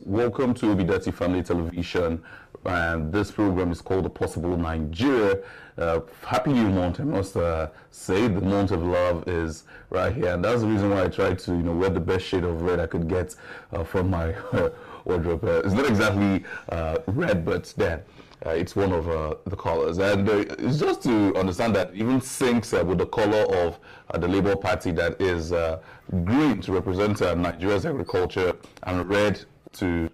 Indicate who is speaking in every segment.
Speaker 1: Welcome to Obidati Family Television, and this program is called The Possible Nigeria. Happy New Month, I must say. The month of love is right here, and that's the reason why I tried to, wear the best shade of red I could get from my wardrobe. It's not exactly red, but then it's one of the colors, and it's just to understand that it even syncs with the color of the Labour Party, that is green to represent Nigeria's agriculture, and red to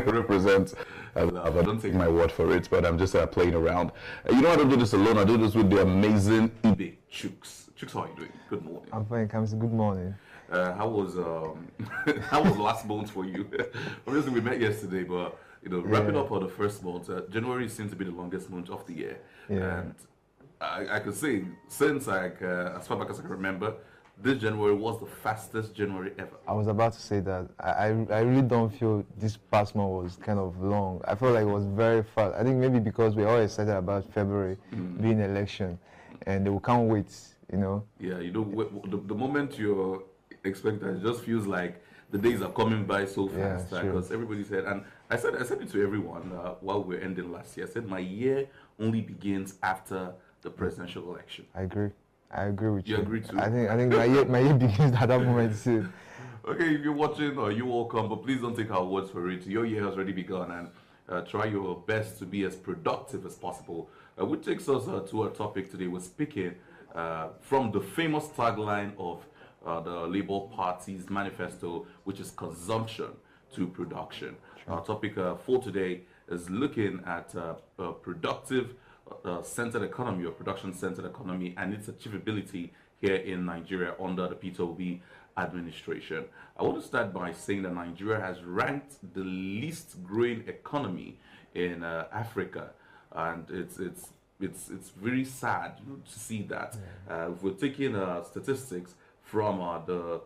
Speaker 1: represent love. I don't take my word for it, but I'm just playing around. I don't do this alone. I do this with the amazing Ibe Chooks. Chooks, how are you doing? Good morning.
Speaker 2: I'm fine, Kamsi. Good morning.
Speaker 1: How was how was last month for you? Obviously, we met yesterday, but wrapping up on the first month, January seems to be the longest month of the year, and I could say since as far back as I can remember, this January was the fastest January ever.
Speaker 2: I was about to say that. I really don't feel this past month was kind of long. I felt like it was very fast. I think maybe because we're all excited about February being election, and we can't wait,
Speaker 1: Yeah, the moment you're expecting, it just feels like the days are coming by so fast, because everybody said, and I said it to everyone while we were ending last year. I said my year only begins after the presidential election.
Speaker 2: I agree with you.
Speaker 1: You agree too?
Speaker 2: I think my year begins at that moment too.
Speaker 1: Okay, if you're watching, you're welcome, but please don't take our words for it. Your year has already begun, and try your best to be as productive as possible. Which takes us to our topic today. We're speaking from the famous tagline of the Labour Party's manifesto, which is consumption to production. Our topic for today is looking at a productive centered economy, or production centered economy, and its achievability here in Nigeria under the Peter Obi administration. I want to start by saying that Nigeria has ranked the least growing economy in Africa, and it's very sad to see that. If we're taking statistics from the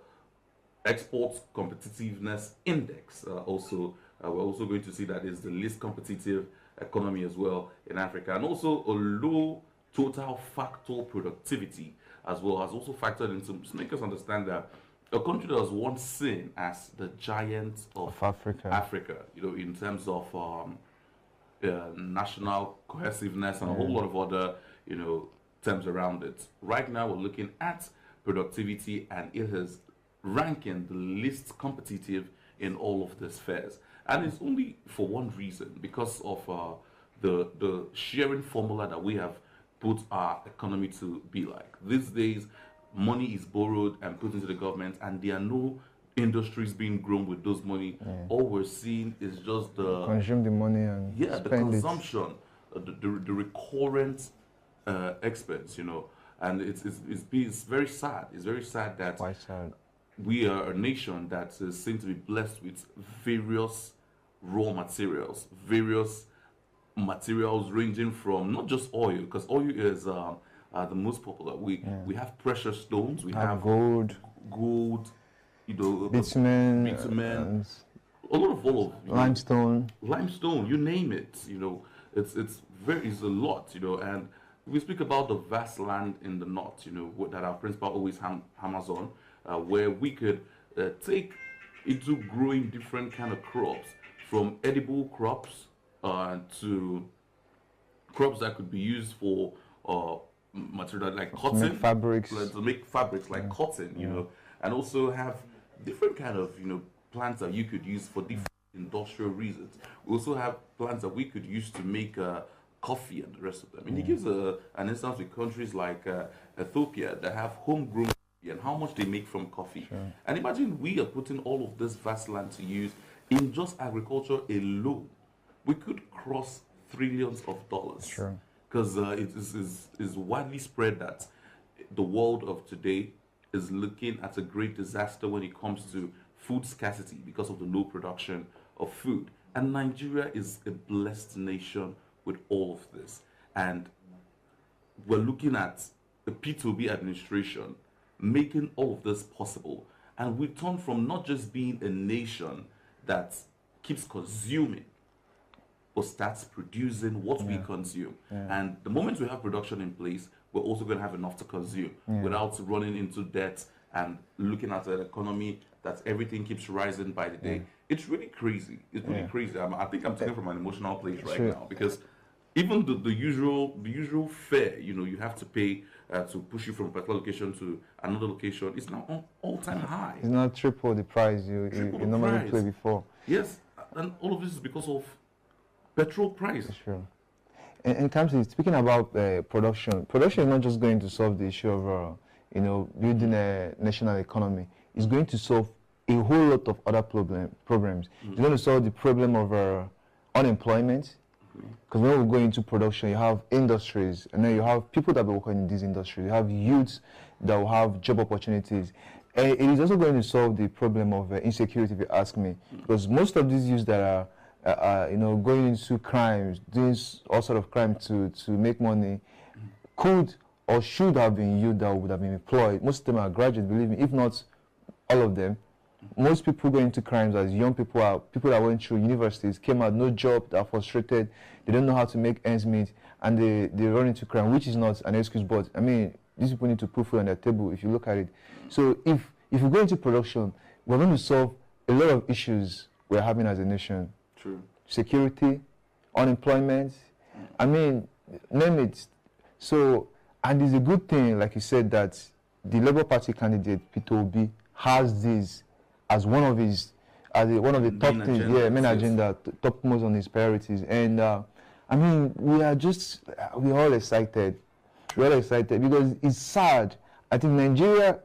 Speaker 1: Exports Competitiveness Index, we're also going to see that it's the least competitive economy as well in Africa, and also a low total factor productivity as well has also factored into, to make us understand that a country that was once seen as the giant of Africa, in terms of national cohesiveness and a whole lot of other terms around it. Right now we're looking at productivity, and it is ranking the least competitive in all of these spheres. And it's only for one reason, because of the sharing formula that we have put our economy to be like. These days, money is borrowed and put into the government, and there are no industries being grown with those money. All we're seeing is just the
Speaker 2: consume the money and
Speaker 1: the consumption, the recurrent expense, and it's very sad. It's very sad that
Speaker 2: quite sad.
Speaker 1: We are a nation that seems to be blessed with various raw materials, ranging from not just oil, because oil is the most popular. We have precious stones, we have gold,
Speaker 2: bitumen,
Speaker 1: a lot of
Speaker 2: limestone,
Speaker 1: you name it. It's a lot, and we speak about the vast land in the north, that our principal always hammers on, where we could take into growing different kind of crops, from edible crops to crops that could be used for material like cotton, to make fabrics like cotton, and also have different kind of plants that you could use for different industrial reasons. We also have plants that we could use to make coffee and the rest of them. And he gives an instance with countries like Ethiopia that have homegrown coffee and how much they make from coffee. And imagine we are putting all of this vast land to use in just agriculture alone. We could cross trillions of dollars. Because it is widely spread that the world of today is looking at a great disaster when it comes to food scarcity because of the low production of food. And Nigeria is a blessed nation with all of this. And we're looking at the P2B administration making all of this possible. And we turn from not just being a nation that keeps consuming, but starts producing what we consume. And the moment we have production in place, we're also going to have enough to consume without running into debt and looking at an economy that everything keeps rising by the day. It's really crazy. It's really crazy. I think I'm taking from an emotional place right now, because even the usual fare, you have to pay to push you from a particular location to another location. It's now on all-time high.
Speaker 2: It's not triple the price you normally pay before.
Speaker 1: Yes, and all of this is because of petrol price.
Speaker 2: Sure. And Kamsi, speaking about production is not just going to solve the issue of building a national economy. It's going to solve a whole lot of other problems. It's going to solve the problem of unemployment. Because when we go into production, you have industries, and then you have people that will work in these industries. You have youths that will have job opportunities. And it is also going to solve the problem of insecurity, if you ask me. Because most of these youths that are going into crimes, doing all sort of crime to make money, could or should have been youth that would have been employed. Most of them are graduates, believe me, if not all of them. Most people go into crimes as young people are people that went through universities, came out, no job, they're frustrated, they don't know how to make ends meet, and they run into crime, which is not an excuse, but I mean, these people need to put food on their table if you look at it. So if we go into production, we're going to solve a lot of issues we're having as a nation.
Speaker 1: True.
Speaker 2: Security, unemployment, I mean, name it. So, and it's a good thing, like you said, that the Labour Party candidate, Peter Obi, has this as one of his, one of the top things, main agenda, topmost on his priorities. And I mean, we're all excited. We're all excited because it's sad. I think Nigeria,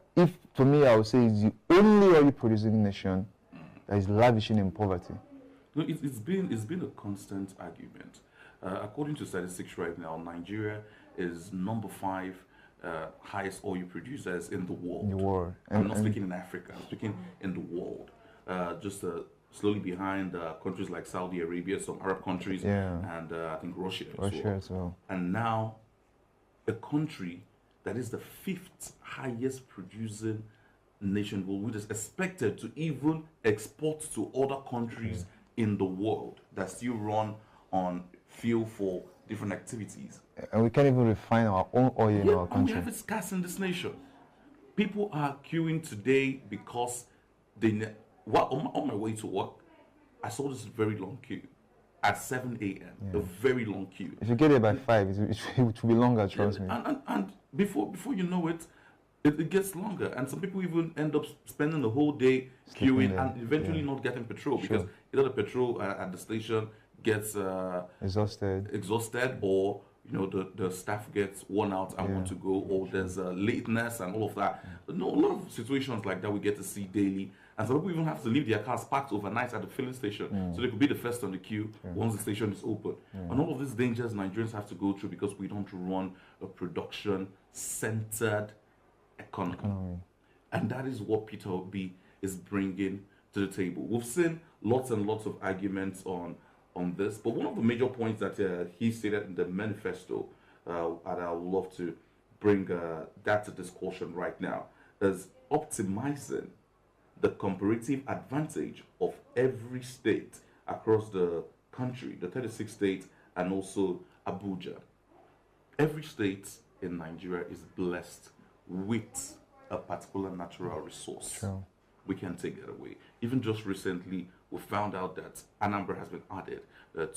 Speaker 2: for me, I would say, is the only oil producing nation that is lavishing in poverty.
Speaker 1: No, it's been a constant argument. According to statistics right now, Nigeria is number 5 highest oil producers in the world. I'm not speaking in Africa, I'm speaking in the world. Just slowly behind countries like Saudi Arabia, some Arab countries, and I think Russia as well. And now, a country that is the 5th highest producing nation, which is expected to even export to other countries in the world that still run on fuel for different activities.
Speaker 2: And we can't even refine our own oil in our country.
Speaker 1: And we have it scarce in this nation. People are queuing today because on my way to work, I saw this very long queue at 7 a.m. A very long queue. If
Speaker 2: you get there by 5, it will be longer, trust me.
Speaker 1: And before you know it, it gets longer. And some people even end up spending the whole day queuing and eventually not getting petrol because either the petrol at the station gets exhausted, or the staff gets worn out and want to go, or there's lateness and all of that. No, a lot of situations like that we get to see daily, and some people even have to leave their cars parked overnight at the filling station so they could be the first on the queue once the station is open. And all of these dangers Nigerians have to go through because we don't run a production-centered economy. And that is what Peter Obi is bringing to the table. We've seen lots and lots of arguments on this, but one of the major points that he stated in the manifesto, and I would love to bring that to discussion right now, is optimizing the comparative advantage of every state across the country, the 36 states, and also Abuja. Every state in Nigeria is blessed with a particular natural resource.
Speaker 2: True.
Speaker 1: We can't take that away. Even just recently, we found out that Anambra has been added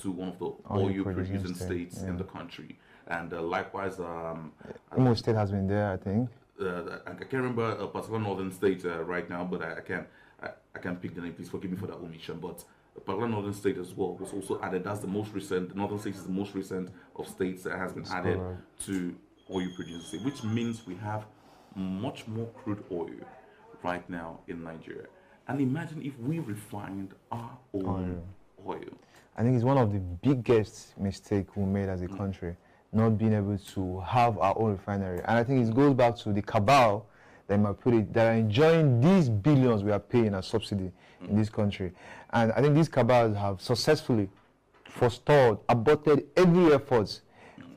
Speaker 1: to one of the oil producing states in the country. And likewise,
Speaker 2: Imo State has been there, I think.
Speaker 1: I can't remember a particular northern state right now, but I can't pick the name. Please forgive me for that omission. But a particular northern state as well was also added. That's the most recent. The northern state is the most recent of states that has been added to oil producing state, which means we have much more crude oil right now in Nigeria. And imagine if we refined our own oil.
Speaker 2: I think it's one of the biggest mistakes we made as a country, not being able to have our own refinery. And I think it goes back to the cabal that might put it, that are enjoying these billions we are paying as subsidy in this country. And I think these cabals have successfully forestalled, aborted every effort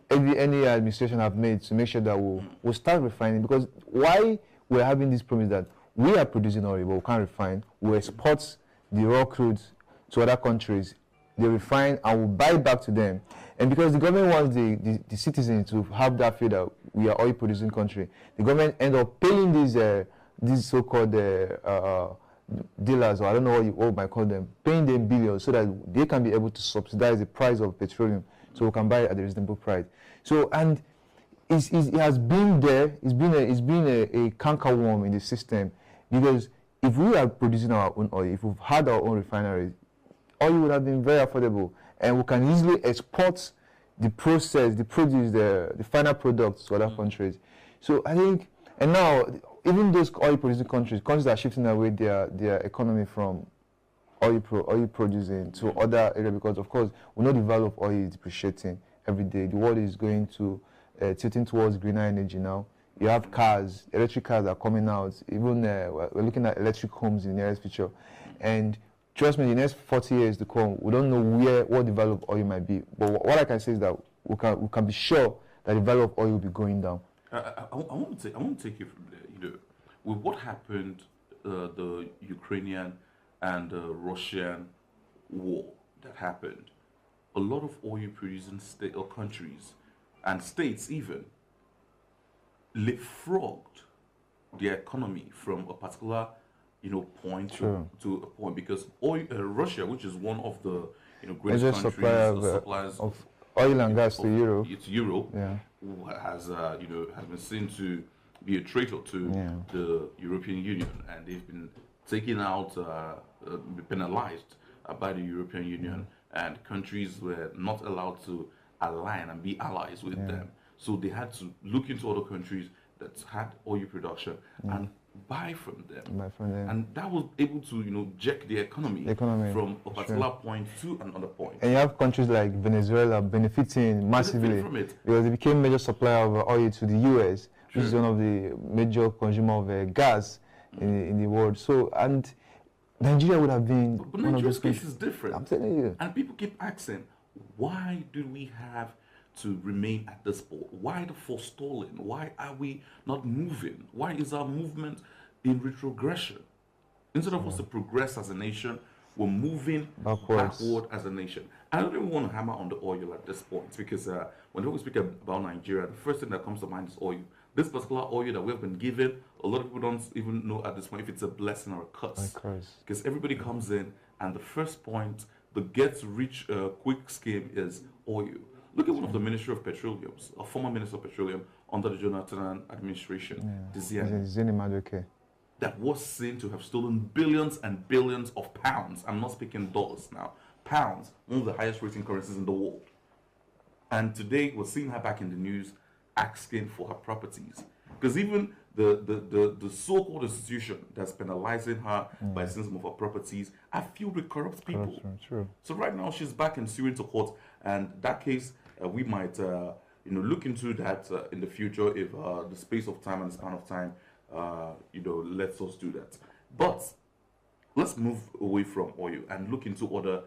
Speaker 2: any administration have made to make sure that we'll start refining. Because why we're having this promise that we are producing oil, but we can't refine, we export the raw crude to other countries, they refine and we'll buy it back to them. And because the government wants the citizens to have that feel that we are oil producing country. The government end up paying these so-called dealers, or I don't know what you might call them, paying them billions so that they can be able to subsidize the price of petroleum, so we can buy it at a reasonable price. So, and it has been there. It's been a cankerworm in the system, because if we are producing our own oil, if we've had our own refineries, oil would have been very affordable, and we can easily export the process, the produce, the final products to other countries. So I think, and now even those oil producing countries are shifting away their economy from oil producing to other areas, because of course we know the value of oil is depreciating every day. The world is going to tilting towards greener energy now. You have cars, electric cars are coming out. Even we're looking at electric homes in the nearest future, and trust me, in the next 40 years to come, we don't know what the value of oil might be. But what I can say is that we can be sure that the value of oil will be going down.
Speaker 1: I want to take you from there. You know, with what happened, the Ukrainian and Russian war that happened, a lot of oil-producing state or countries and states even leapfrogged their economy from a particular point to a point, because Russia, which is one of the greatest countries, suppliers
Speaker 2: of oil and gas to Europe.
Speaker 1: It's Europe, has been seen to be a traitor to the European Union, and they've been taken out, penalized by the European Union, and countries were not allowed to align and be allies with them. So they had to look into other countries that had oil production and buy from them. And that was able to jack the economy from a particular point to another point.
Speaker 2: And you have countries like Venezuela benefiting massively from it, because they became major supplier of oil to the US, which is one of the major consumer of gas in the world. So, and Nigeria would have been
Speaker 1: but Nigeria's case is different.
Speaker 2: I'm telling you.
Speaker 1: And people keep asking, why do we have to remain at this point? Why the forestalling? Why are we not moving? Why is our movement in retrogression? Instead of us to progress as a nation, we're moving backward as a nation. I don't even want to hammer on the oil at this point, because when we speak about Nigeria, the first thing that comes to mind is oil. This particular oil that we've been given, a lot of people don't even know at this point if it's a blessing or a curse. Because everybody comes in, and the first point, the get-rich-quick scheme is oil. Look at one of the Ministry of Petroleum, a former Minister of Petroleum under the Jonathan administration,
Speaker 2: Zeni,
Speaker 1: that was seen to have stolen billions and billions of pounds. I'm not speaking dollars now. Pounds, one of the highest rating currencies in the world. And today we're seeing her back in the news asking for her properties. Because even the so-called institution that's penalizing her by seeing some of her properties are filled with corrupt people. So right now she's back in suing to court, and that case we might look into that in the future if the space of time and the span of time lets us do that. But let's move away from oil and look into other.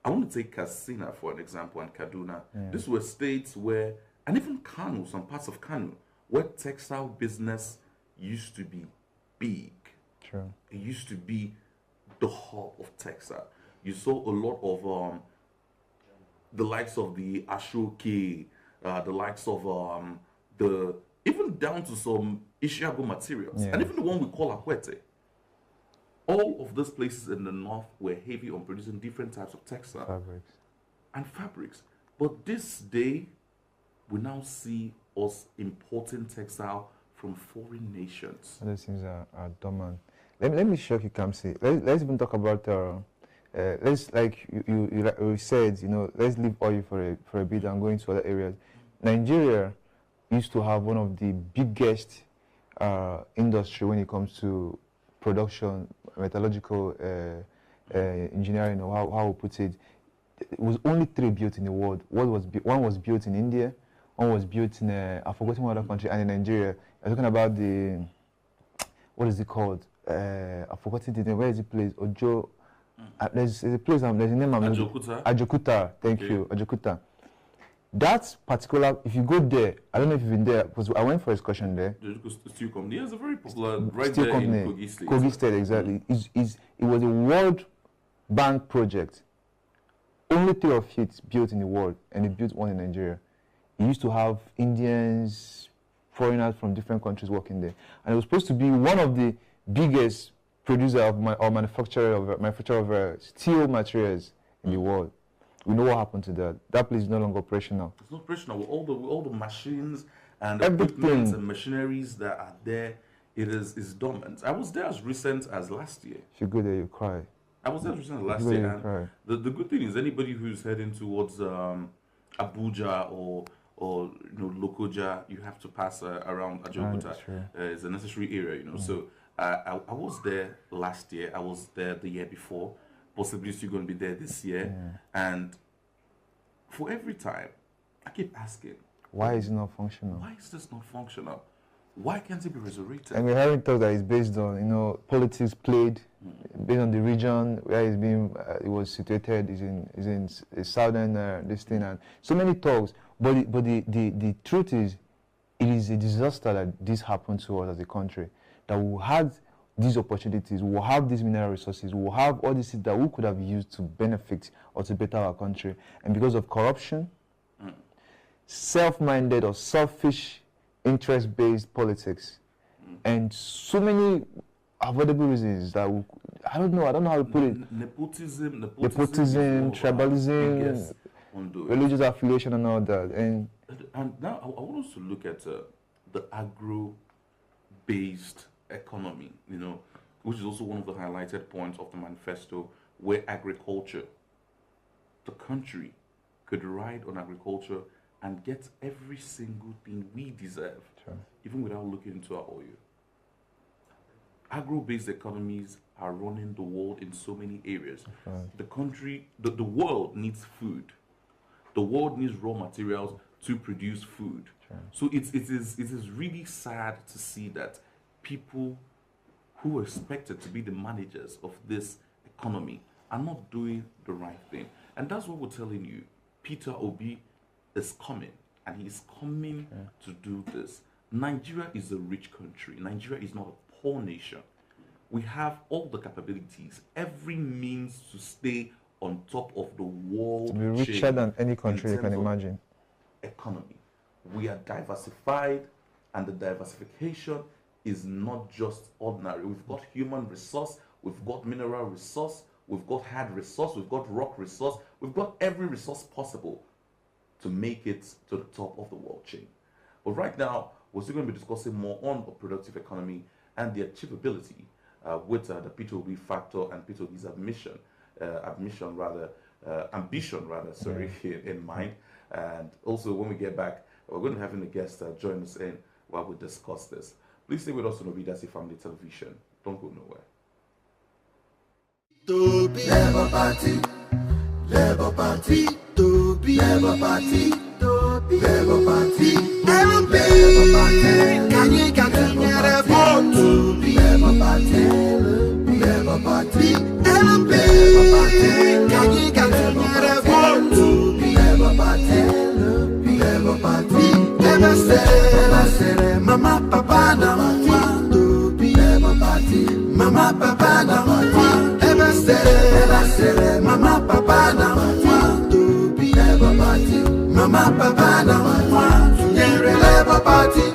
Speaker 1: I want to take Katsina for an example, and Kaduna. These were states where, and even Kano, some parts of Kano, where textile business used to be big. It used to be the hub of textile. You saw a lot of the likes of the Ashoke, the likes of even down to some Ishiago materials, and even the one we call Akwete. All of those places in the north were heavy on producing different types of textile and fabrics. But this day, we now see us importing textile from foreign nations.
Speaker 2: Other things are dormant. Let me shock you, Kamsi. Let's even talk about let's, like you said, let's leave oil for a bit and go into other areas. Nigeria used to have one of the biggest industry when it comes to production, metallurgical engineering, or how we put it. It was only 3 built in the world. One was built in India, one was built in I've forgotten what other country, and in Nigeria. I'm talking about the, what is it called? I've forgotten the name. Where is the place? Ojo. There's a place. There's a name.
Speaker 1: Ajokuta.
Speaker 2: Ajokuta. Thank you. Ajokuta. That particular, if you go there, I don't know if you've been there, because I went for a excursion there.
Speaker 1: Steel company. Yeah, it's a very popular right
Speaker 2: steel
Speaker 1: there
Speaker 2: company,
Speaker 1: in Kogi State.
Speaker 2: Kogi State, exactly. It was a World Bank project. Only 3 of it built in the world, and they built one in Nigeria. It used to have Indians, foreigners from different countries working there. And it was supposed to be one of the biggest producer of or manufacturer of steel materials in the world. We know what happened to that. That place is no longer operational.
Speaker 1: It's not operational. All the machines and
Speaker 2: Everything.
Speaker 1: equipment and machineries that are there, it is dormant. I was there as recent as last year.
Speaker 2: If you go there, you cry.
Speaker 1: I was there as recent as last year. And the good thing is anybody who's heading towards Abuja or Lokoja, you have to pass around Ajokuta. It's a necessary area, So I was there last year. I was there the year before. Possibly still going to be there this year. And for every time, I keep asking,
Speaker 2: why is it not functional?
Speaker 1: Why is this not functional? Why can't it be resurrected?
Speaker 2: And we're having talk that it's based on, politics played, based on the region where it's being, it was situated, is in the southern this thing, and so many talks. But the truth is, it is a disaster that this happened to us as a country. That we had these opportunities, we will have these mineral resources, we will have all these things that we could have used to benefit or to better our country. And because of corruption, self-minded or selfish, interest-based politics, and so many avoidable reasons that I don't know how to put it.
Speaker 1: Nepotism,
Speaker 2: tribalism, religious affiliation, and all that. And
Speaker 1: now I want us to look at the agro-based economy, which is also one of the highlighted points of the manifesto, where agriculture, the country, could ride on agriculture and get every single thing we deserve, even without looking into our oil. Agro-based economies are running the world in so many areas. The country, the world needs food. The world needs raw materials to produce food. So it is really sad to see that people who are expected to be the managers of this economy are not doing the right thing. And that's what we're telling you. Peter Obi is coming, and he's coming to do this. Nigeria is a rich country. Nigeria is not a poor nation. We have all the capabilities, every means to stay on top of the world.
Speaker 2: To be richer than any country you can imagine.
Speaker 1: Economy. We are diversified, and the diversification is not just ordinary. We've got human resource, we've got mineral resource, we've got hard resource, we've got rock resource, we've got every resource possible to make it to the top of the world chain. But right now, we're still going to be discussing more on a productive economy and the achievability with the P2B factor and P2B's ambition in mind. And also, when we get back, we're going to be having a guest join us in while we discuss this. Please stay with us on Obidasi Family Television. Don't go nowhere.
Speaker 3: Labour Party, Labour Party, Labour Party, Labour Party, LP, can you get a vote? Labour Party, Labour Party, LP, can you get a vote? Labour Party, Labour Party, never say, Mama, Papa, no one to be Labour Party, Mama, Papa, no one, ever say, Mama, Papa, no one to be Labour Party, Mama, Papa, no one to be Labour Party.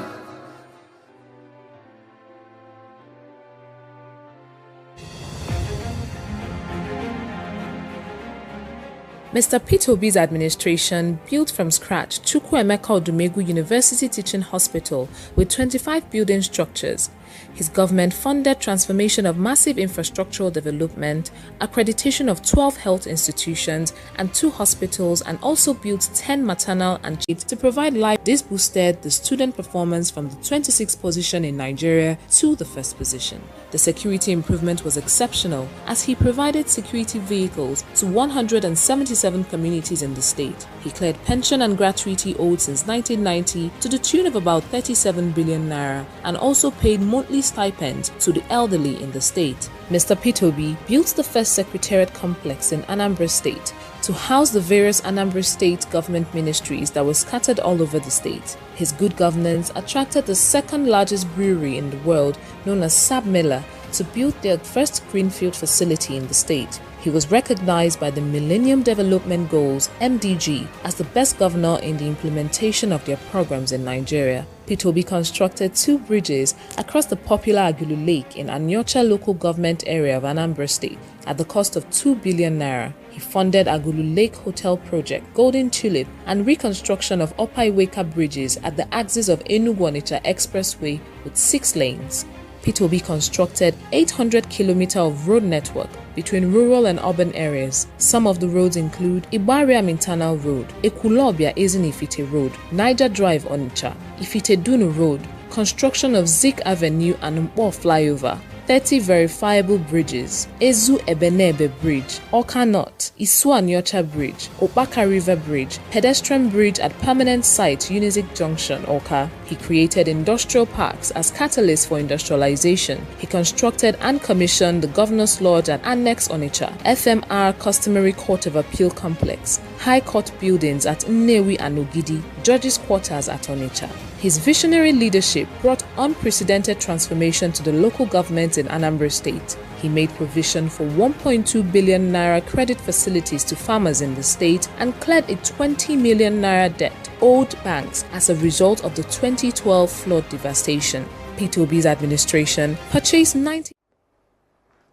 Speaker 4: Mr. Peter Obi's administration built from scratch Chukwuemeka Odumegwu University Teaching Hospital with 25 building structures. His government funded transformation of massive infrastructural development, accreditation of 12 health institutions and 2 hospitals, and also built 10 maternal and child to provide life. This boosted the student performance from the 26th position in Nigeria to the 1st position. The security improvement was exceptional as he provided security vehicles to 177 communities in the state. He cleared pension and gratuity owed since 1990 to the tune of about 37 billion naira and also paid monthly stipends to the elderly in the state. Mr. Peter Obi built the first secretariat complex in Anambra State to house the various Anambra State government ministries that were scattered all over the state. His good governance attracted the second largest brewery in the world, known as Sab Miller, to build their first greenfield facility in the state. He was recognized by the Millennium Development Goals (MDG) as the best governor in the implementation of their programs in Nigeria. Peter Obi constructed 2 bridges across the popular Agulu Lake in Anyocha local government area of Anambra State at the cost of 2 billion naira. He funded Agulu Lake Hotel Project, Golden Tulip, and reconstruction of Opaiweka bridges at the axis of Enugu-Onitsha Expressway with 6 lanes. Peter Obi constructed 800 km of road network between rural and urban areas. Some of the roads include Ibariam Internal Road, Ekulobia Ezinifite Road, Niger Drive Onitsha, Ifite Dunu Road, construction of Zik Avenue and Mpo Flyover, 30 verifiable bridges, Ezu Ebenebe Bridge, Oka North, Isu Anyocha Bridge, Opaka River Bridge, pedestrian bridge at permanent site Unizik Junction, Oka. He created industrial parks as catalysts for industrialization. He constructed and commissioned the Governor's Lodge at Annex Onitsha, FMR Customary Court of Appeal Complex, High Court buildings at Nnewi and Ogidi, Judges' Quarters at Onitsha. His visionary leadership brought unprecedented transformation to the local government in Anambra State. He made provision for 1.2 billion naira credit facilities to farmers in the state and cleared a 20 million naira debt owed banks as a result of the 2012 flood devastation. Peter Obi's administration purchased 90.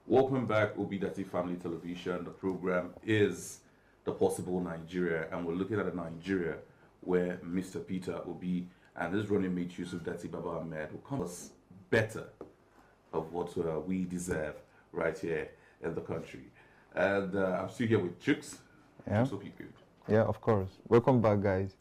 Speaker 1: Welcome back, Obidati Family Television. The program is The Possible Nigeria, and we're looking at a Nigeria where Mr. Peter Obi and his running mate Yusuf Dati Baba Ahmed will come us better of what we deserve right here in the country. And I'm still here with Chooks.
Speaker 2: Yeah.
Speaker 1: So be good.
Speaker 2: Yeah, of course. Welcome back, guys.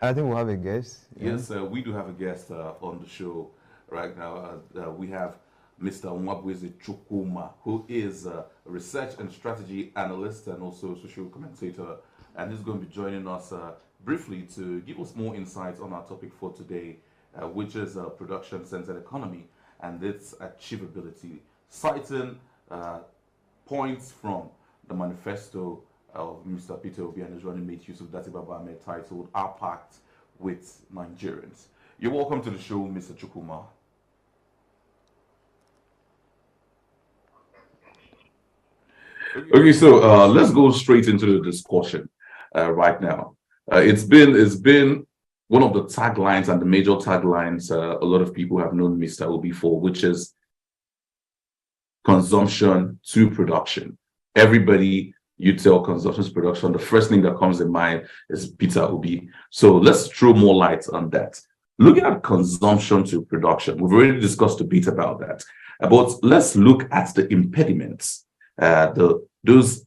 Speaker 2: I think we'll have a guest.
Speaker 1: Yes, we do have a guest on the show right now. We have Mr. Nwabweze Chukwuma, who is a research and strategy analyst and also social commentator, and he's going to be joining us briefly to give us more insights on our topic for today, which is production-centered economy and its achievability, citing points from the manifesto of Mr. Peter Obi and his running mate Yusuf Dati Baba Ahmed titled Our Pact with Nigerians. You're welcome to the show, Mr. Chukwuma. Okay, so let's go straight into the discussion right now. It's been one of the taglines and the major taglines a lot of people have known Mr. Obi for, which is consumption to production. Everybody you tell consumption to production, the first thing that comes in mind is Peter Obi. So let's throw more light on that. Looking at consumption to production, we've already discussed a bit about that, but let's look at the impediments, those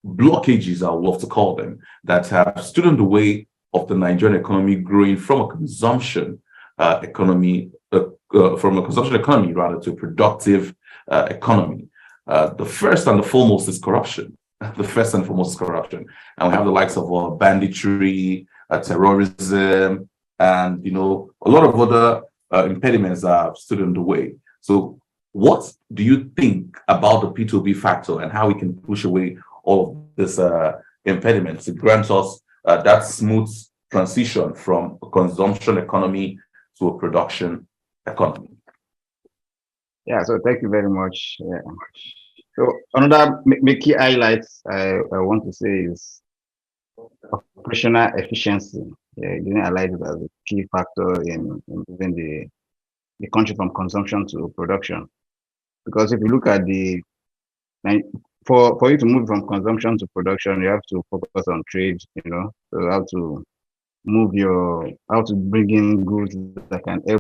Speaker 1: blockages, I would love to call them, that have stood in the way of the Nigerian economy growing from a consumption economy, to a productive economy. The first and the foremost is corruption. And we have the likes of banditry, terrorism, and a lot of other impediments that have stood in the way. So what do you think about the P2B factor and how we can push away all of this impediments to grant us that smooth transition from a consumption economy to a production economy?
Speaker 5: Yeah, so thank you very much. Yeah. So another key highlights I want to say is operational efficiency. Yeah, you didn't highlight it as a key factor in moving the country from consumption to production. Because if you look at for you to move from consumption to production, you have to focus on trade, so how to bring in goods that can help